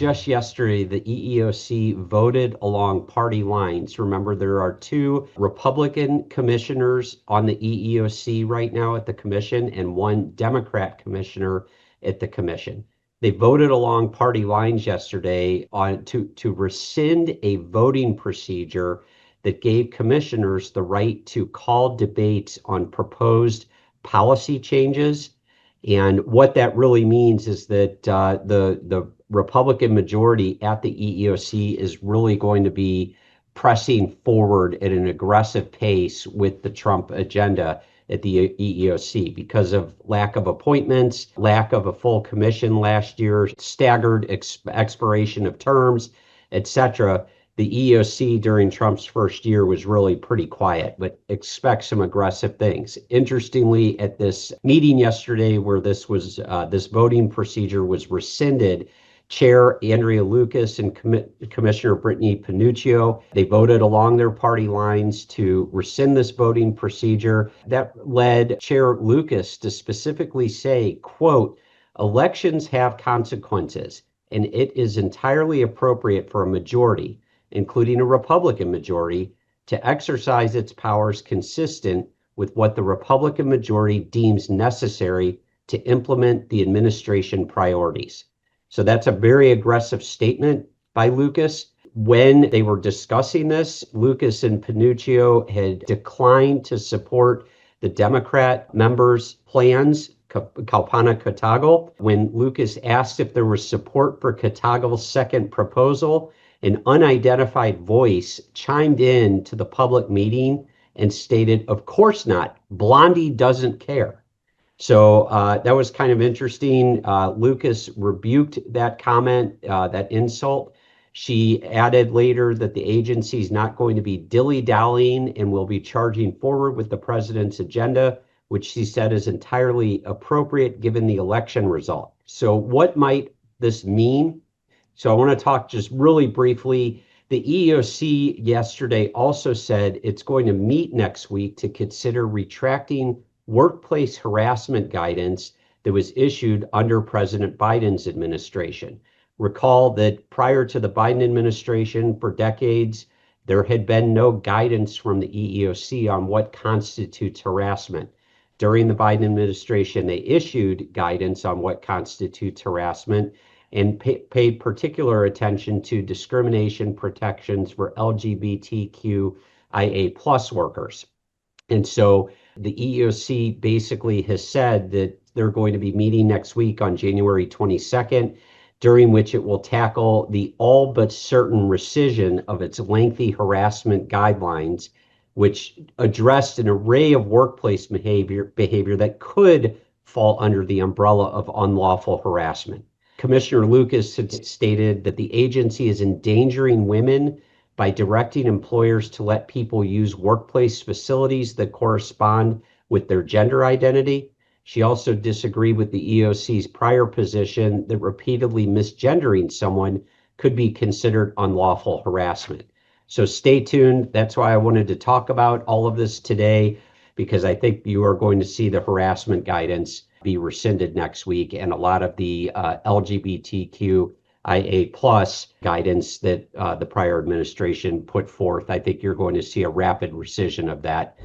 just yesterday, the EEOC voted along party lines. Remember, there are two Republican commissioners on the EEOC right now at the commission and one Democrat commissioner at the commission. They voted along party lines yesterday to rescind a voting procedure that gave commissioners the right to call debates on proposed policy changes. And what that really means is that the Republican majority at the EEOC is really going to be pressing forward at an aggressive pace with the Trump agenda at the EEOC because of lack of appointments, lack of a full commission last year, staggered expiration of terms, etc. The EEOC during Trump's first year was really pretty quiet, but expect some aggressive things. Interestingly, at this meeting yesterday where this voting procedure was rescinded, Chair Andrea Lucas and Commissioner Brittany Panuccio, they voted along their party lines to rescind this voting procedure. That led Chair Lucas to specifically say, quote, "Elections have consequences, and it is entirely appropriate for a majority, including a Republican majority, to exercise its powers consistent with what the Republican majority deems necessary to implement the administration priorities." So that's a very aggressive statement by Lucas. When they were discussing this, Lucas and Panuccio had declined to support the Democrat members' plans, Kalpana-Kotagal. When Lucas asked if there was support for Kotagal's second proposal, an unidentified voice chimed in to the public meeting and stated, "Of course not. Blondie doesn't care." So that was kind of interesting. Lucas rebuked that comment, that insult. She added later that the agency is not going to be dilly-dallying and will be charging forward with the president's agenda, which she said is entirely appropriate given the election result. So what might this mean? So I want to talk just really briefly. The EEOC yesterday also said it's going to meet next week to consider retracting workplace harassment guidance that was issued under President Biden's administration. Recall that prior to the Biden administration, for decades, there had been no guidance from the EEOC on what constitutes harassment. During the Biden administration, they issued guidance on what constitutes harassment and paid particular attention to discrimination protections for LGBTQIA plus workers. And so the EEOC basically has said that they're going to be meeting next week on January 22nd, during which it will tackle the all but certain rescission of its lengthy harassment guidelines, which addressed an array of workplace behavior that could fall under the umbrella of unlawful harassment. Commissioner Lucas had stated that the agency is endangering women by directing employers to let people use workplace facilities that correspond with their gender identity. She also disagreed with the EEOC's prior position that repeatedly misgendering someone could be considered unlawful harassment. So stay tuned. That's why I wanted to talk about all of this today, because I think you are going to see the harassment guidance be rescinded next week, and a lot of the LGBTQIA plus guidance that the prior administration put forth. I think you're going to see a rapid rescission of that